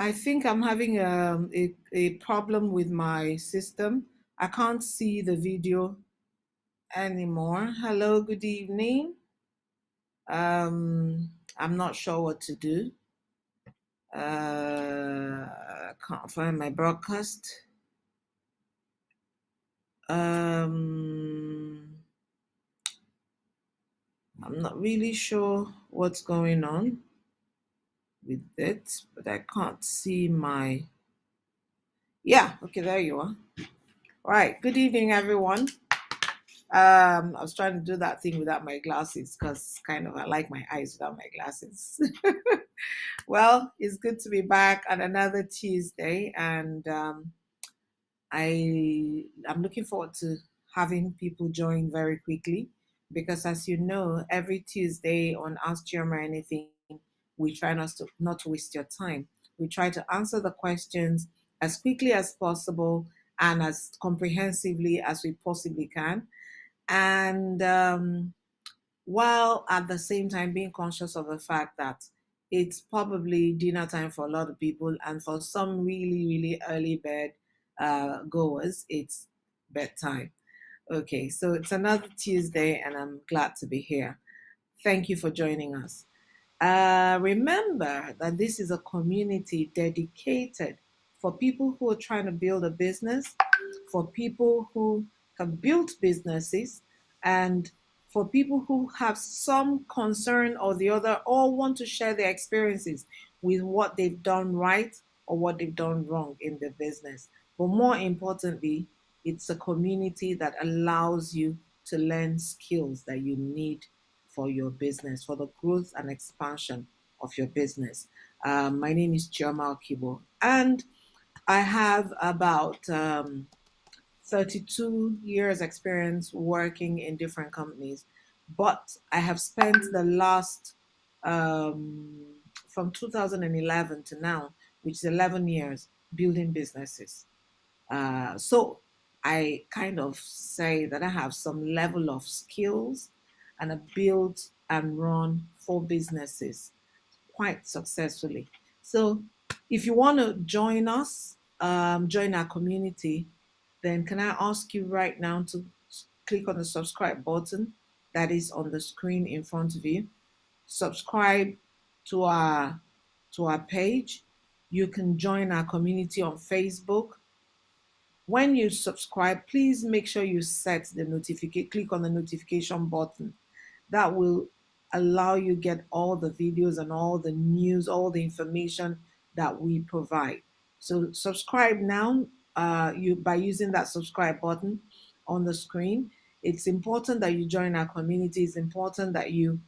I think I'm having a problem with my system. I can't see the video anymore. Hello, good evening. I'm not sure what to do. I can't find my broadcast. I'm not really sure what's going on with it, but I can't see my. Yeah, okay, there you are. All right, good evening, everyone. I was trying to do that thing without my glasses because kind of I like my eyes without my glasses. Well, it's good to be back on another Tuesday, and I'm looking forward to having people join very quickly because, as you know, every Tuesday on Ask Chioma Anything, we try not to waste your time. We try to answer the questions as quickly as possible and as comprehensively as we possibly can. And while at the same time being conscious of the fact that it's probably dinner time for a lot of people, and for some really, really early bed goers, it's bedtime. Okay, so it's another Tuesday, and I'm glad to be here. Thank you for joining us. Remember that this is a community dedicated for people who are trying to build a business, for people who have built businesses, and for people who have some concern or the other or want to share their experiences with what they've done right or what they've done wrong in their business. But more importantly, it's a community that allows you to learn skills that you need for your business, for the growth and expansion of your business. My name is Chioma Kibo, and I have about 32 years experience working in different companies, but I have spent the last from 2011 to now, which is 11 years, building businesses. So I kind of say that I have some level of skills and I built and run 4 businesses quite successfully. So if you want to join us, join our community, then can I ask you right now to click on the subscribe button that is on the screen in front of you. Subscribe to our page. You can join our community on Facebook. When you subscribe, please make sure you set the notification, click on the notification button. That will allow you get all the videos and all the news, all the information that we provide. So subscribe now, you by using that subscribe button on the screen. It's important that you join our community. It's important that you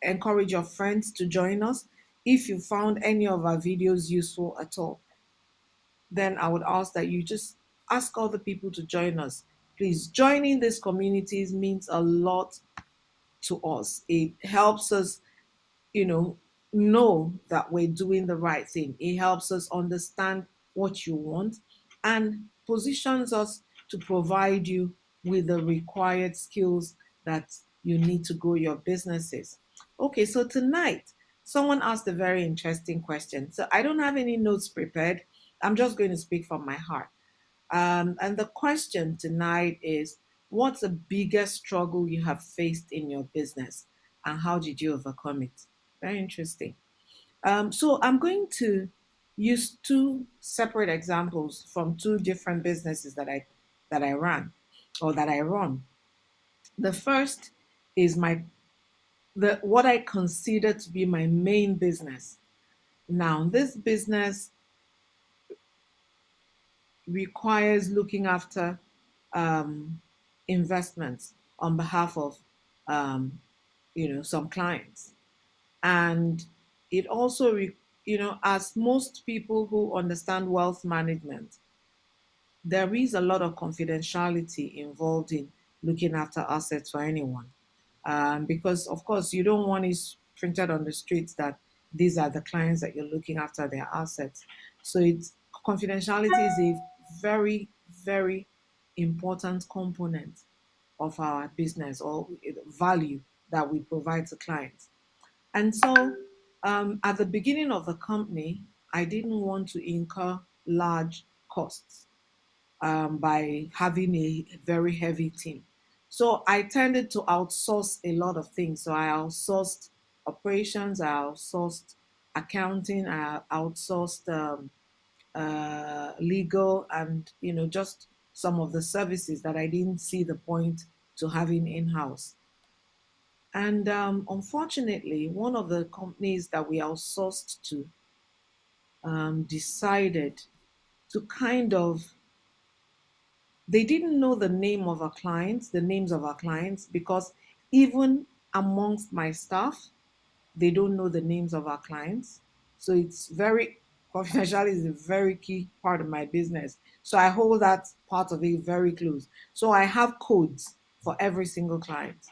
encourage your friends to join us. If you found any of our videos useful at all, then I would ask that you just ask other people to join us. Please, joining these communities means a lot to us. It helps us, you know that we're doing the right thing. It helps us understand what you want and positions us to provide you with the required skills that you need to grow your businesses. Okay, so tonight, someone asked a very interesting question. So I don't have any notes prepared. I'm just going to speak from my heart. And the question tonight is, what's the biggest struggle you have faced in your business and how did you overcome it? Very interesting. So I'm going to use 2 separate examples from 2 different businesses that I ran or that I run. The first is the what I consider to be my main business. Now, this business requires looking after um, investments on behalf of um, some clients, and it also as most people who understand wealth management, there is a lot of confidentiality involved in looking after assets for anyone, because of course you don't want it printed on the streets that these are the clients that you're looking after their assets. So it's confidentiality is a very, very important component of our business or value that we provide to clients. And so At the beginning of the company, I didn't want to incur large costs by having a very heavy team. So I tended to outsource a lot of things. So I outsourced operations, I outsourced accounting, I outsourced legal, and just some of the services that I didn't see the point to having in house. And unfortunately, one of the companies that we outsourced to decided to kind of, they didn't know the names of our clients, because even amongst my staff, they don't know the names of our clients. So it's very, confidentiality is a very key part of my business. So I hold that part of it very close. So I have codes for every single client.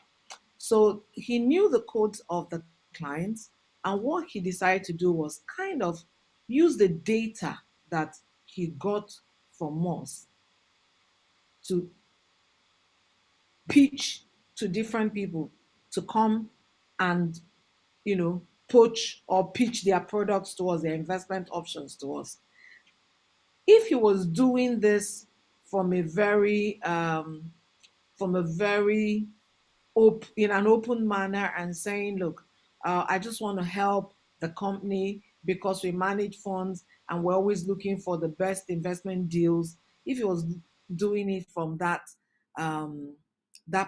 So he knew the codes of the clients, and what he decided to do was kind of use the data that he got from us to pitch to different people to come and poach or pitch their products to us, their investment options to us. If he was doing this from a very from a very in an open manner and saying, look, I just want to help the company because we manage funds and we're always looking for the best investment deals. If he was doing it from that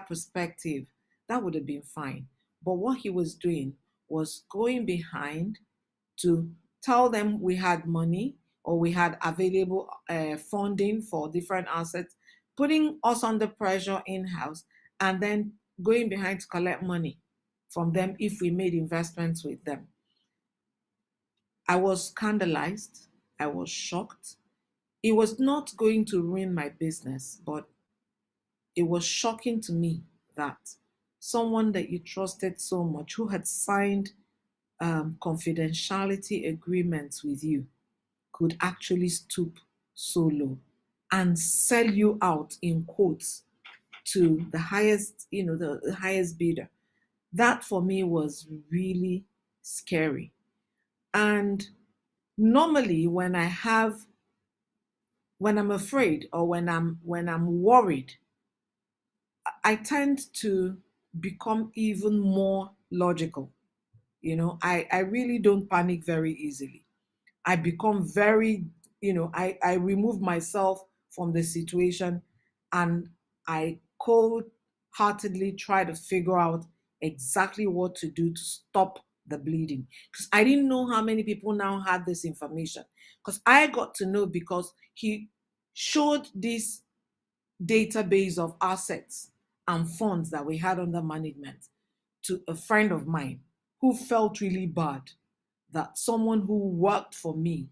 perspective, that would have been fine. But what he was doing was going behind to tell them we had money or we had available funding for different assets, putting us under pressure in house, and then going behind to collect money from them if we made investments with them. I was scandalized. I was shocked. It was not going to ruin my business, but it was shocking to me that someone that you trusted so much, who had signed confidentiality agreements with you, could actually stoop so low and sell you out in quotes to the highest, the highest bidder. That for me was really scary. And normally when I'm afraid or when I'm worried, I tend to become even more logical. I really don't panic very easily. I become very, I remove myself from the situation, and I cold heartedly try to figure out exactly what to do to stop the bleeding. Because I didn't know how many people now had this information. Because I got to know because he showed this database of assets and funds that we had under management to a friend of mine who felt really bad that someone who worked for me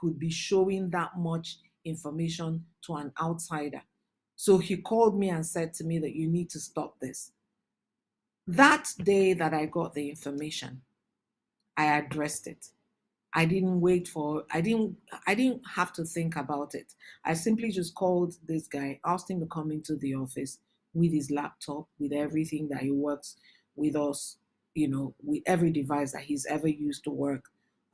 could be showing that much information to an outsider. So he called me and said to me that you need to stop this. That day that I got the information, I addressed it. I didn't have to think about it. I simply just called this guy, asked him to come into the office with his laptop, with everything that he works with us, with every device that he's ever used to work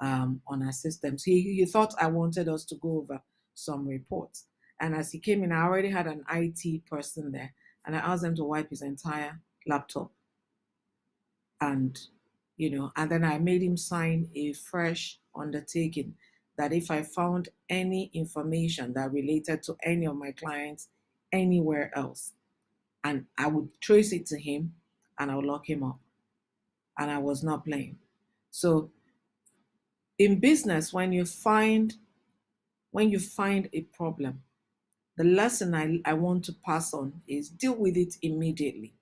on our systems. He thought I wanted us to go over some reports. And as he came in, I already had an IT person there, and I asked them to wipe his entire laptop, and then I made him sign a fresh undertaking that if I found any information that related to any of my clients anywhere else, and I would trace it to him and I would lock him up. And I was not playing. So in business, when you find a problem, the lesson I want to pass on is deal with it immediately.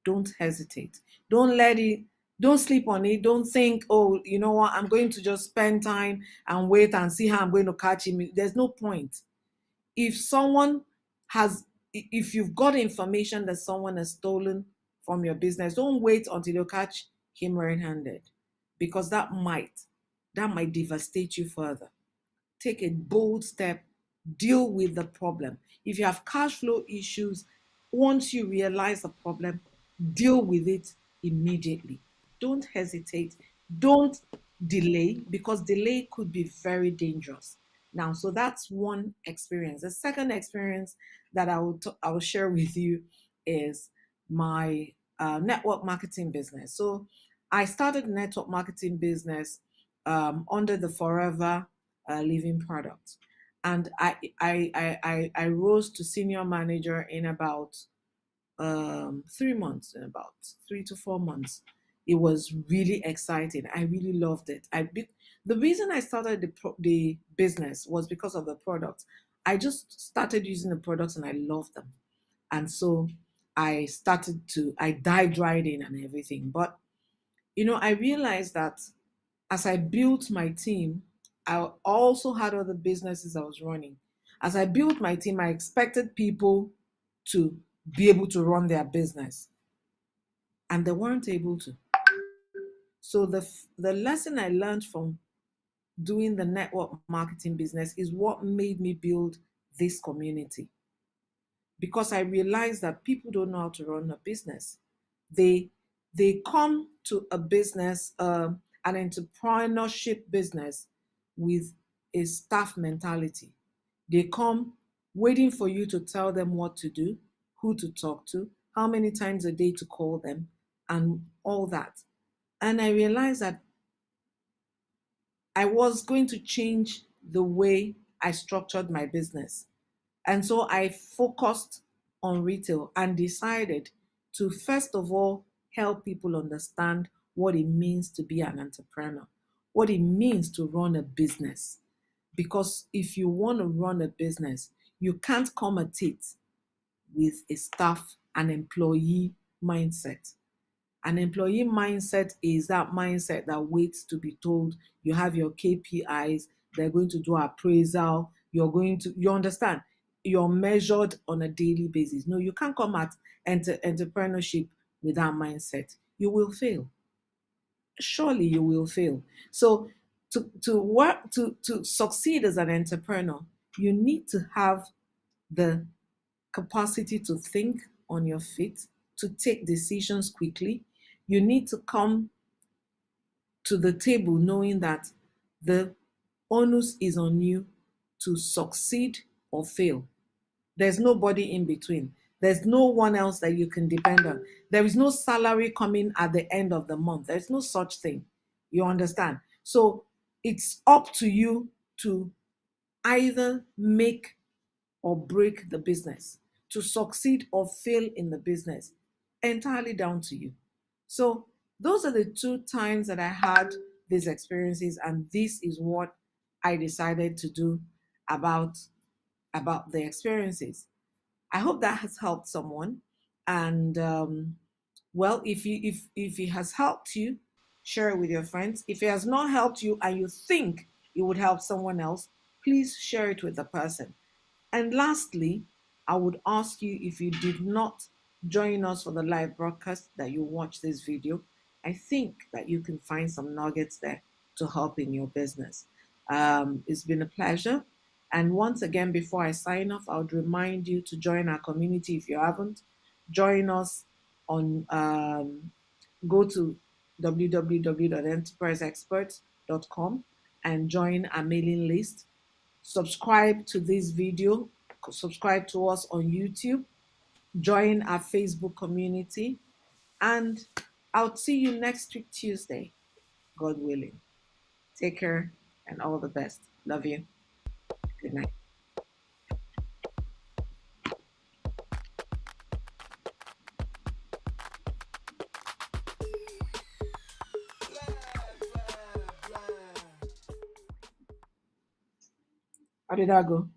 Don't hesitate. Don't let it, don't sleep on it. Don't think, oh, you know what, I'm going to just spend time and wait and see how I'm going to catch him. There's no point. If someone has, if you've got information that someone has stolen from your business, don't wait until you catch him red-handed, because that might devastate you further. Take a bold step, deal with the problem. If you have cash flow issues, once you realize the problem, deal with it immediately. Don't hesitate. Don't delay, because delay could be very dangerous. Now, so that's one experience. The second experience that I will share with you is my network marketing business. So I started a network marketing business under the Forever Living product, and I rose to senior manager in about 3 months, in about 3 to 4 months. It was really exciting. I really loved it. The reason I started the business was because of the products. I just started using the products and I loved them, and so I dived right in and everything. But I realized that as I built my team, I also had other businesses I was running. As I built my team, I expected people to be able to run their business, and they weren't able to. So the lesson I learned from doing the network marketing business is what made me build this community, because I realized that people don't know how to run a business. They they come to a business, an entrepreneurship business, with a staff mentality. They come waiting for you to tell them what to do, who to talk to, how many times a day to call them, and all that. And I realized that I was going to change the way I structured my business. And so I focused on retail and decided to first of all help people understand what it means to be an entrepreneur, what it means to run a business. Because if you want to run a business, you can't come at it with a staff and employee mindset. An employee mindset is that mindset that waits to be told. You have your KPIs, they're going to do appraisal, you understand, you're measured on a daily basis. No, you can't come at entrepreneurship with that mindset. You will fail. Surely you will fail. So to work to succeed as an entrepreneur, you need to have the capacity to think on your feet, to take decisions quickly. You need to come to the table knowing that the onus is on you to succeed or fail. There's nobody in between. There's no one else that you can depend on. There is no salary coming at the end of the month. There's no such thing. You understand? So it's up to you to either make or break the business, to succeed or fail in the business, entirely down to you. So those are the two times that I had these experiences, and this is what I decided to do about the experiences. I hope that has helped someone. And well, if it has helped you, share it with your friends. If it has not helped you and you think it would help someone else, please share it with the person. And lastly, I would ask you, if you did not join us for the live broadcast, that you watch this video. I think that you can find some nuggets there to help in your business. It's been a pleasure. And once again, before I sign off, I would remind you to join our community if you haven't. Join us on, go to www.enterpriseexperts.com and join our mailing list. Subscribe to this video, subscribe to us on YouTube, join our Facebook community, and I'll see you next week, Tuesday, God willing. Take care and all the best. Love you. Good night. How did that go?